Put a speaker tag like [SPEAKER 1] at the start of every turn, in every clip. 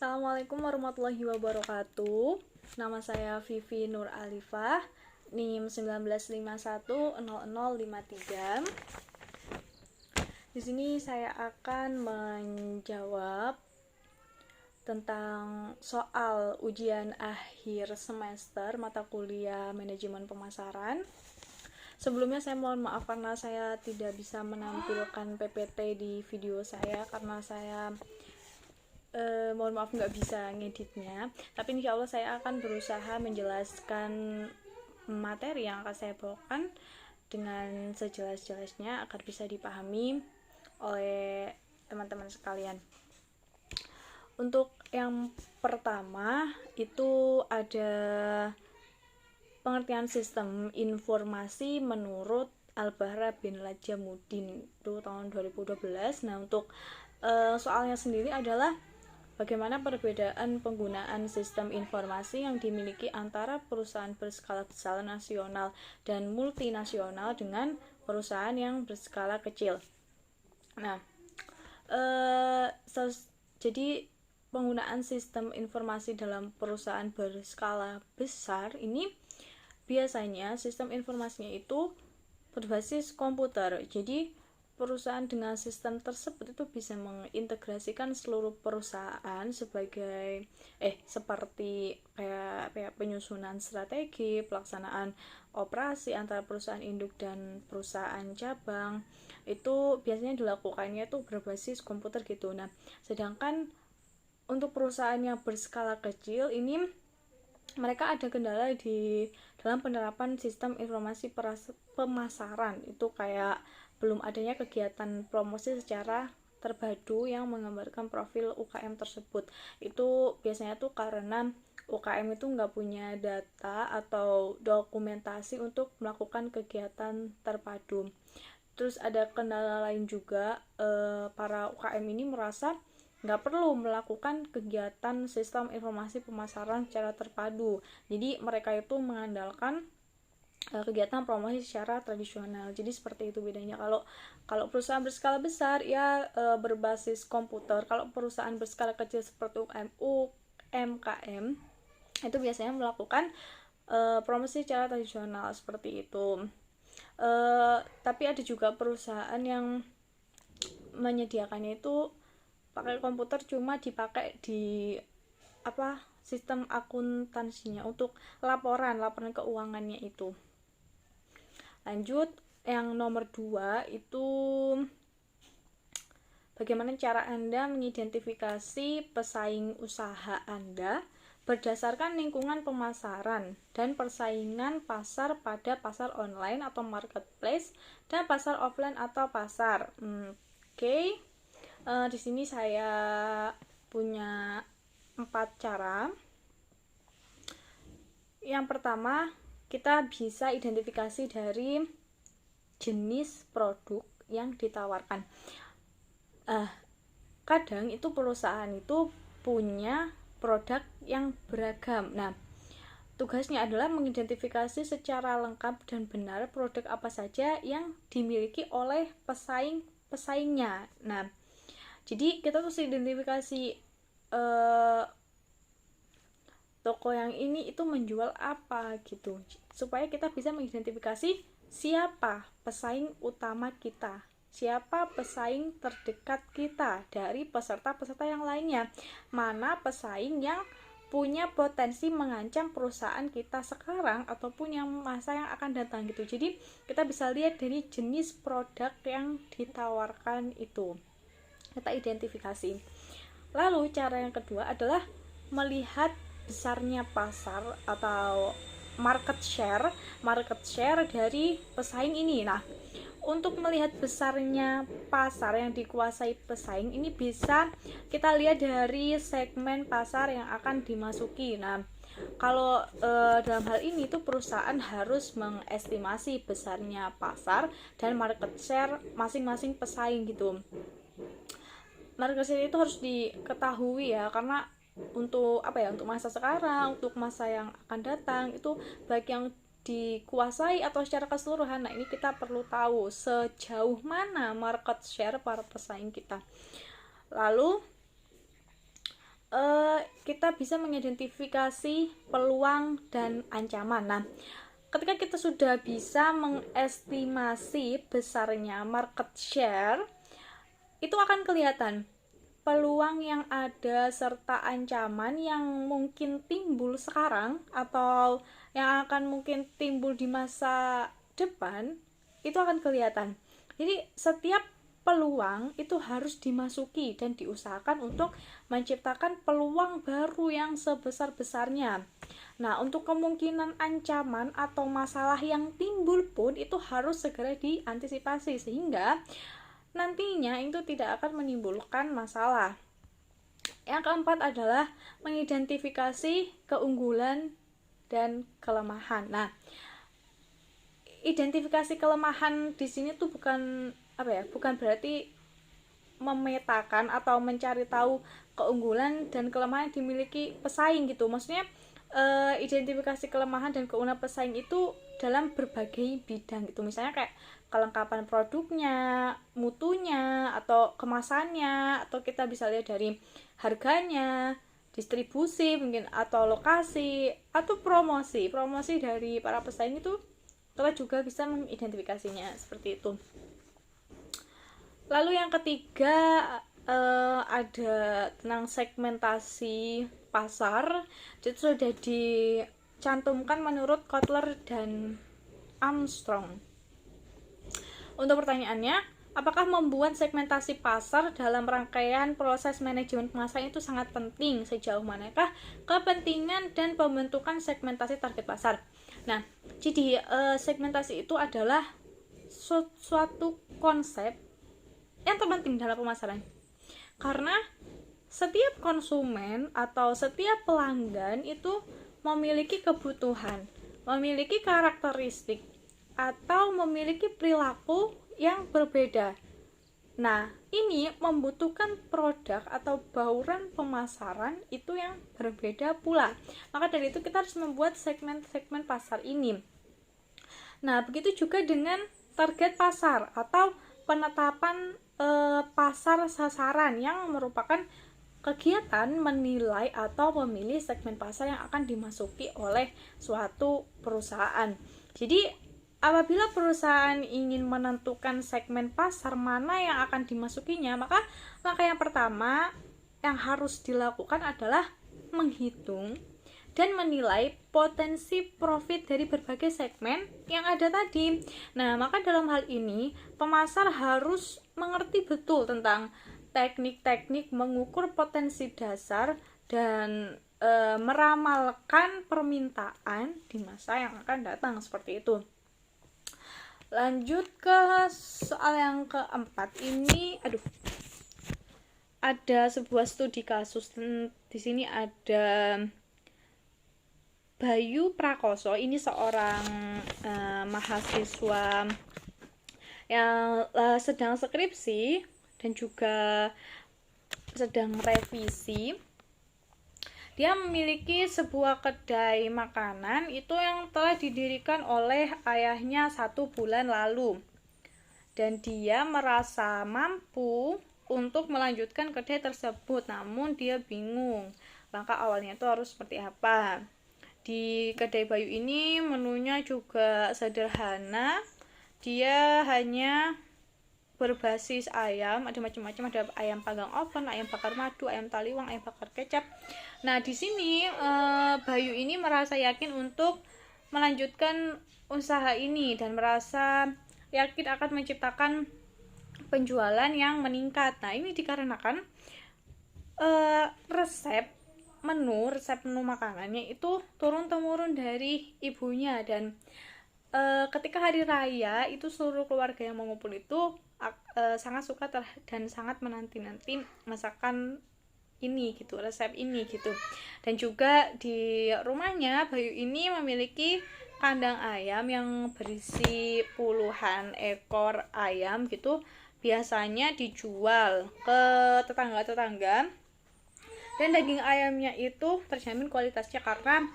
[SPEAKER 1] Assalamualaikum warahmatullahi wabarakatuh. Nama saya Vivi Nur Alifah, NIM 19510053. Di sini saya akan menjawab tentang soal ujian akhir semester mata kuliah manajemen pemasaran. Sebelumnya saya mohon maaf karena saya tidak bisa menampilkan PPT di video saya karena saya mohon maaf nggak bisa ngeditnya, tapi insya Allah saya akan berusaha menjelaskan materi yang akan saya bawakan dengan sejelas-jelasnya agar bisa dipahami oleh teman-teman sekalian. Untuk yang pertama itu ada pengertian sistem informasi menurut Al-Bahra bin Lajamuddin itu tahun 2012. Nah, untuk soalnya sendiri adalah bagaimana perbedaan penggunaan sistem informasi yang dimiliki antara perusahaan berskala besar nasional dan multinasional dengan perusahaan yang berskala kecil. Nah, jadi penggunaan sistem informasi dalam perusahaan berskala besar ini biasanya sistem informasinya itu berbasis komputer. Jadi perusahaan dengan sistem tersebut itu bisa mengintegrasikan seluruh perusahaan seperti kayak penyusunan strategi, pelaksanaan operasi antara perusahaan induk dan perusahaan cabang. Itu biasanya dilakukannya itu berbasis komputer gitu. Nah, sedangkan untuk perusahaan yang berskala kecil ini mereka ada kendala di dalam penerapan sistem informasi pemasaran. Itu kayak belum adanya kegiatan promosi secara terpadu yang menggambarkan profil UKM tersebut. Itu biasanya tuh karena UKM itu nggak punya data atau dokumentasi untuk melakukan kegiatan terpadu. Terus ada kendala lain juga, para UKM ini merasa nggak perlu melakukan kegiatan sistem informasi pemasaran secara terpadu. Jadi mereka itu mengandalkan kegiatan promosi secara tradisional. Jadi seperti itu bedanya. Kalau perusahaan berskala besar ya berbasis komputer. Kalau perusahaan berskala kecil seperti UMKM itu biasanya melakukan promosi secara tradisional seperti itu. Tapi ada juga perusahaan yang menyediakannya itu pakai komputer, cuma dipakai di sistem akuntansinya untuk laporan keuangannya itu. Lanjut, yang nomor 2 itu bagaimana cara Anda mengidentifikasi pesaing usaha Anda berdasarkan lingkungan pemasaran dan persaingan pasar pada pasar online atau marketplace dan pasar offline atau pasar. Di sini saya punya 4 cara. Yang pertama, kita bisa identifikasi dari jenis produk yang ditawarkan. Kadang itu perusahaan itu punya produk yang beragam. Nah, tugasnya adalah mengidentifikasi secara lengkap dan benar produk apa saja yang dimiliki oleh pesaingnya. Nah, jadi kita harus identifikasi toko yang ini itu menjual apa gitu, supaya kita bisa mengidentifikasi siapa pesaing utama kita, siapa pesaing terdekat kita dari peserta-peserta yang lainnya, mana pesaing yang punya potensi mengancam perusahaan kita sekarang ataupun yang masa yang akan datang gitu. Jadi kita bisa lihat dari jenis produk yang ditawarkan itu, kita identifikasi. Lalu cara yang kedua adalah melihat besarnya pasar atau market share dari pesaing ini. Nah, untuk melihat besarnya pasar yang dikuasai pesaing ini bisa kita lihat dari segmen pasar yang akan dimasuki. Nah, kalau dalam hal ini tuh perusahaan harus mengestimasi besarnya pasar dan market share masing-masing pesaing gitu. Market share itu harus diketahui ya, karena untuk untuk masa sekarang, untuk masa yang akan datang itu baik yang dikuasai atau secara keseluruhan. Nah, ini kita perlu tahu sejauh mana market share para pesaing kita. Lalu kita bisa mengidentifikasi peluang dan ancaman. Nah, ketika kita sudah bisa mengestimasi besarnya market share, itu akan kelihatan peluang yang ada serta ancaman yang mungkin timbul sekarang atau yang akan mungkin timbul di masa depan, itu akan kelihatan. Jadi setiap peluang itu harus dimasuki dan diusahakan untuk menciptakan peluang baru yang sebesar-besarnya. Nah, untuk kemungkinan ancaman atau masalah yang timbul pun itu harus segera diantisipasi sehingga nantinya itu tidak akan menimbulkan masalah. Yang keempat adalah mengidentifikasi keunggulan dan kelemahan. Nah, identifikasi kelemahan di sini tuh bukan bukan berarti memetakan atau mencari tahu keunggulan dan kelemahan yang dimiliki pesaing gitu. Maksudnya identifikasi kelemahan dan keunggulan pesaing itu dalam berbagai bidang gitu. Misalnya kayak kelengkapan produknya, mutunya, atau kemasannya, atau kita bisa lihat dari harganya, distribusi mungkin, atau lokasi, atau promosi dari para pesaing itu kita juga bisa mengidentifikasinya seperti itu. Lalu yang ketiga ada tentang segmentasi pasar. Itu sudah dicantumkan menurut Kotler dan Armstrong. Untuk pertanyaannya, apakah membuat segmentasi pasar dalam rangkaian proses manajemen pemasaran itu sangat penting? Sejauh manakah kepentingan dan pembentukan segmentasi target pasar? Nah, jadi segmentasi itu adalah suatu konsep yang terpenting dalam pemasaran. Karena setiap konsumen atau setiap pelanggan itu memiliki kebutuhan, memiliki karakteristik, atau memiliki perilaku yang berbeda. Nah, ini membutuhkan produk atau bauran pemasaran itu yang berbeda pula. Maka dari itu kita harus membuat segmen-segmen pasar ini. Nah, begitu juga dengan target pasar atau penetapan pasar sasaran yang merupakan kegiatan menilai atau memilih segmen pasar yang akan dimasuki oleh suatu perusahaan. Jadi apabila perusahaan ingin menentukan segmen pasar mana yang akan dimasukinya, maka langkah yang pertama yang harus dilakukan adalah menghitung dan menilai potensi profit dari berbagai segmen yang ada tadi. Nah, maka dalam hal ini pemasar harus mengerti betul tentang teknik-teknik mengukur potensi dasar dan meramalkan permintaan di masa yang akan datang seperti itu. Lanjut ke soal yang keempat ini, ada sebuah studi kasus. Di sini ada Bayu Prakoso, ini seorang mahasiswa yang sedang skripsi dan juga sedang revisi. Dia memiliki sebuah kedai makanan itu yang telah didirikan oleh ayahnya 1 bulan lalu. Dan dia merasa mampu untuk melanjutkan kedai tersebut, namun dia bingung langkah awalnya itu harus seperti apa. Di kedai Bayu ini menunya juga sederhana. Dia hanya berbasis ayam, ada macam-macam, ada ayam panggang oven, ayam bakar madu, ayam taliwang, ayam bakar kecap. Nah, di sini Bayu ini merasa yakin untuk melanjutkan usaha ini dan merasa yakin akan menciptakan penjualan yang meningkat. Nah, ini dikarenakan resep menu makanannya itu turun-temurun dari ibunya, dan ketika hari raya itu seluruh keluarga yang mengumpul itu sangat suka dan sangat menanti-nanti masakan ini gitu, resep ini gitu. Dan juga di rumahnya Bayu ini memiliki kandang ayam yang berisi puluhan ekor ayam gitu, biasanya dijual ke tetangga-tetangga. Dan daging ayamnya itu terjamin kualitasnya karena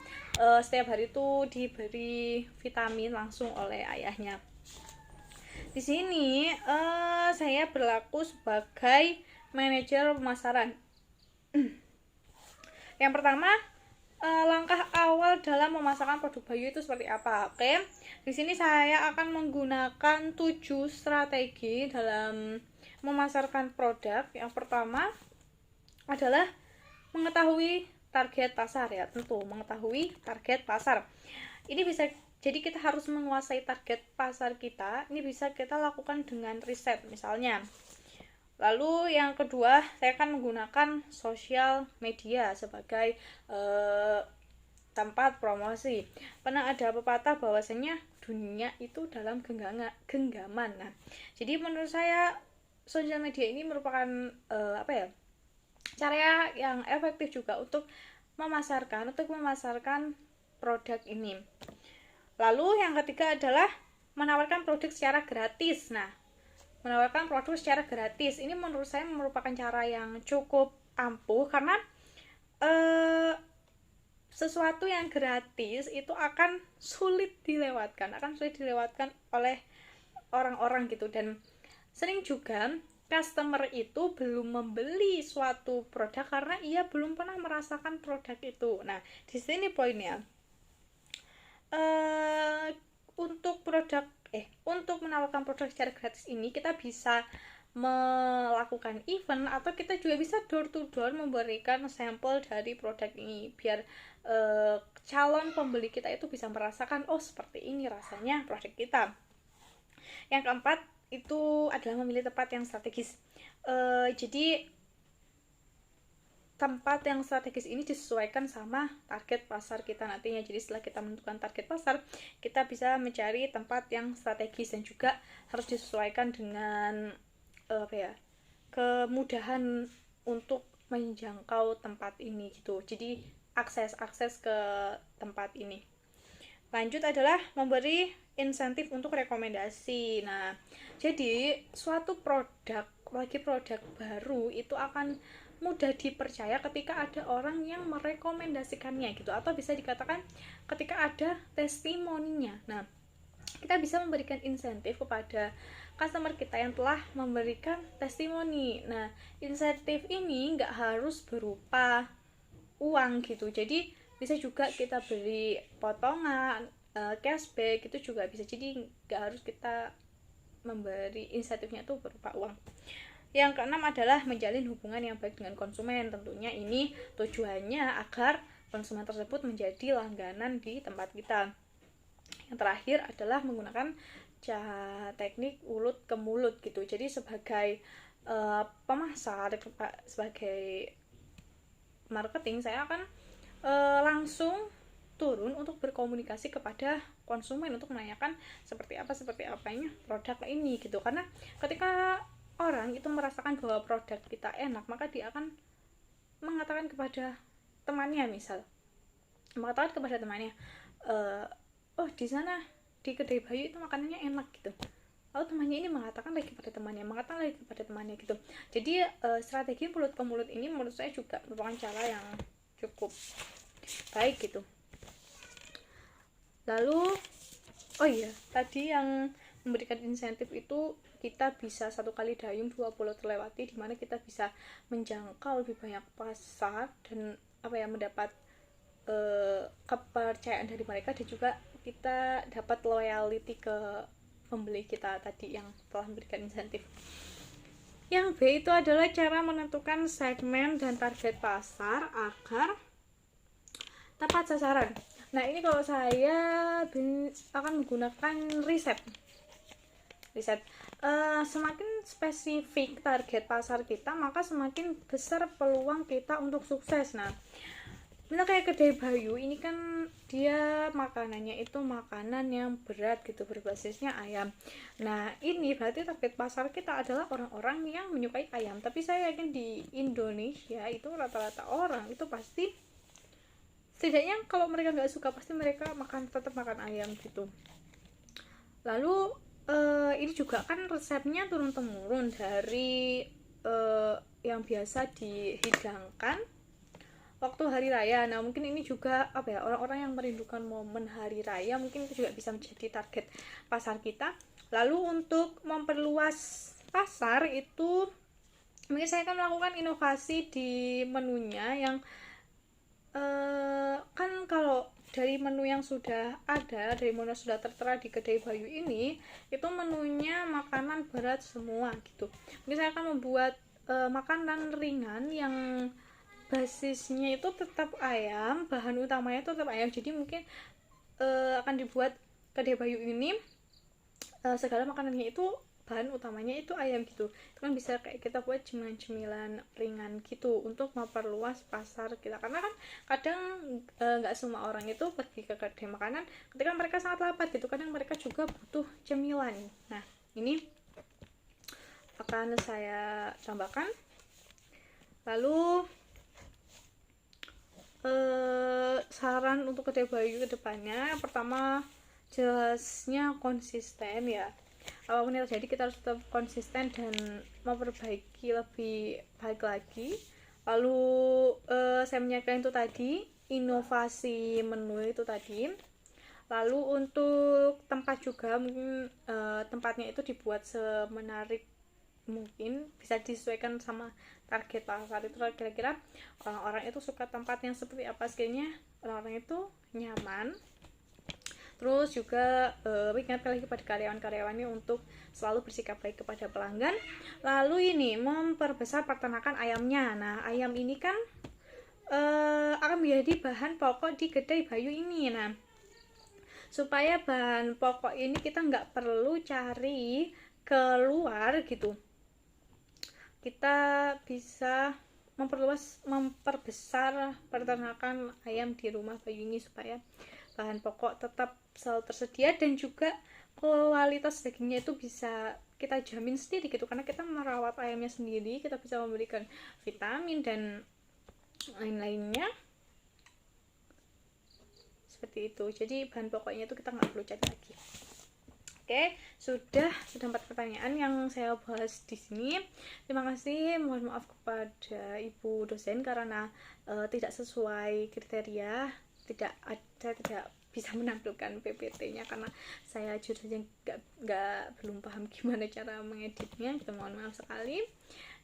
[SPEAKER 1] setiap hari itu diberi vitamin langsung oleh ayahnya. Di sini saya berlaku sebagai manajer pemasaran. Yang pertama, langkah awal dalam memasarkan produk Bayu itu seperti apa? Oke, di sini saya akan menggunakan 7 strategi dalam memasarkan produk. Yang pertama adalah mengetahui target pasar, ya, tentu mengetahui target pasar. Ini bisa, jadi kita harus menguasai target pasar kita. Ini bisa kita lakukan dengan riset misalnya. Lalu yang kedua, saya akan menggunakan sosial media sebagai tempat promosi. Pernah ada pepatah bahwasanya dunia itu dalam genggaman. Nah, jadi menurut saya sosial media ini merupakan cara yang efektif juga untuk memasarkan produk ini. Lalu yang ketiga adalah menawarkan produk secara gratis. Nah, menawarkan produk secara gratis ini menurut saya merupakan cara yang cukup ampuh, karena sesuatu yang gratis itu akan sulit dilewatkan oleh orang-orang gitu. Dan sering juga customer itu belum membeli suatu produk karena ia belum pernah merasakan produk itu. Nah, di sini poinnya, untuk menawarkan produk secara gratis ini kita bisa melakukan event, atau kita juga bisa door to door memberikan sampel dari produk ini biar calon pembeli kita itu bisa merasakan, oh seperti ini rasanya produk kita. Yang keempat itu adalah memilih tempat yang strategis. Jadi tempat yang strategis ini disesuaikan sama target pasar kita nantinya. Jadi setelah kita menentukan target pasar, kita bisa mencari tempat yang strategis dan juga harus disesuaikan dengan kemudahan untuk menjangkau tempat ini gitu. Jadi akses ke tempat ini. Lanjut adalah memberi insentif untuk rekomendasi. Nah, jadi suatu produk baru itu akan mudah dipercaya ketika ada orang yang merekomendasikannya gitu, atau bisa dikatakan ketika ada testimoninya. Nah, kita bisa memberikan insentif kepada customer kita yang telah memberikan testimoni. Nah, insentif ini nggak harus berupa uang gitu, jadi bisa juga kita beli potongan, cashback itu juga bisa. Jadi nggak harus kita memberi insentifnya itu berupa uang. Yang keenam adalah menjalin hubungan yang baik dengan konsumen. Tentunya ini tujuannya agar konsumen tersebut menjadi langganan di tempat kita. Yang terakhir adalah menggunakan teknik mulut ke mulut gitu. Jadi sebagai pemasar, sebagai marketing, saya akan langsung turun untuk berkomunikasi kepada konsumen untuk menanyakan seperti apanya produk ini gitu. Karena ketika orang itu merasakan bahwa produk kita enak, maka dia akan mengatakan kepada temannya, oh di sana di kedai Bayu itu makanannya enak gitu. Lalu temannya ini mengatakan lagi kepada temannya gitu. Jadi strategi mulut ke mulut ini menurut saya juga merupakan cara yang cukup baik gitu. Lalu tadi yang memberikan insentif itu kita bisa satu kali dayung 2 pulau terlewati, dimana kita bisa menjangkau lebih banyak pasar dan mendapat kepercayaan dari mereka, dan juga kita dapat loyalty ke pembeli kita tadi yang telah memberikan insentif. Yang B itu adalah cara menentukan segmen dan target pasar agar tepat sasaran. Nah, ini kalau saya akan menggunakan riset. Semakin spesifik target pasar kita, maka semakin besar peluang kita untuk sukses. Nah, misal kayak kedai Bayu ini kan dia makanannya itu makanan yang berat gitu, berbasisnya ayam. Nah, ini berarti target pasar kita adalah orang-orang yang menyukai ayam. Tapi saya yakin di Indonesia itu rata-rata orang itu pasti, setidaknya kalau mereka nggak suka, pasti mereka tetap makan ayam gitu. Lalu ini juga kan resepnya turun-temurun dari yang biasa dihidangkan waktu hari raya. Nah, mungkin ini juga orang-orang yang merindukan momen hari raya, mungkin itu juga bisa menjadi target pasar kita. Lalu untuk memperluas pasar itu mungkin saya akan melakukan inovasi di menunya yang kan kalau dari menu yang sudah ada, dari menu yang sudah tertera di kedai Bayu ini, itu menunya makanan berat semua gitu. Mungkin saya akan membuat makanan ringan yang basisnya itu tetap ayam, bahan utamanya itu tetap ayam. Jadi mungkin akan dibuat kedai Bayu ini segala makanannya itu bahan utamanya itu ayam gitu. Itu kan bisa kayak kita buat cemilan-cemilan ringan gitu untuk memperluas pasar kita, karena kan kadang nggak semua orang itu pergi ke kedai makanan ketika mereka sangat lapar gitu, kadang mereka juga butuh cemilan. Nah, ini akan saya tambahkan. Lalu saran untuk kedai Bayu ke depannya, pertama jelasnya konsisten ya, apapun yang terjadi kita harus tetap konsisten dan memperbaiki lebih baik lagi. Lalu saya menyampaikan itu tadi inovasi menu itu tadi. Lalu untuk tempat juga mungkin tempatnya itu dibuat semenarik mungkin, bisa disesuaikan sama target pasar itu, kira-kira orang-orang itu suka tempat yang seperti apa, sekiranya orang-orang itu nyaman. Terus juga ingatkan lagi kepada karyawan-karyawannya untuk selalu bersikap baik kepada pelanggan. Lalu ini memperbesar peternakan ayamnya. Nah, ayam ini kan akan menjadi bahan pokok di kedai Bayu ini. Nah, supaya bahan pokok ini kita nggak perlu cari keluar gitu, kita bisa memperbesar peternakan ayam di rumah Bayu ini supaya bahan pokok tetap selalu tersedia dan juga kualitas dagingnya itu bisa kita jamin sendiri gitu, karena kita merawat ayamnya sendiri, kita bisa memberikan vitamin dan lain-lainnya seperti itu. Jadi bahan pokoknya itu kita nggak perlu cari lagi. Oke, sudah 4 pertanyaan yang saya bahas di sini. Terima kasih, mohon maaf kepada Ibu dosen karena tidak sesuai kriteria, saya tidak bisa menampilkan PPT-nya karena saya jujur saja belum paham gimana cara mengeditnya. Kita mohon maaf sekali.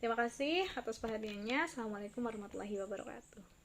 [SPEAKER 1] Terima kasih atas perhatiannya. Assalamualaikum warahmatullahi wabarakatuh.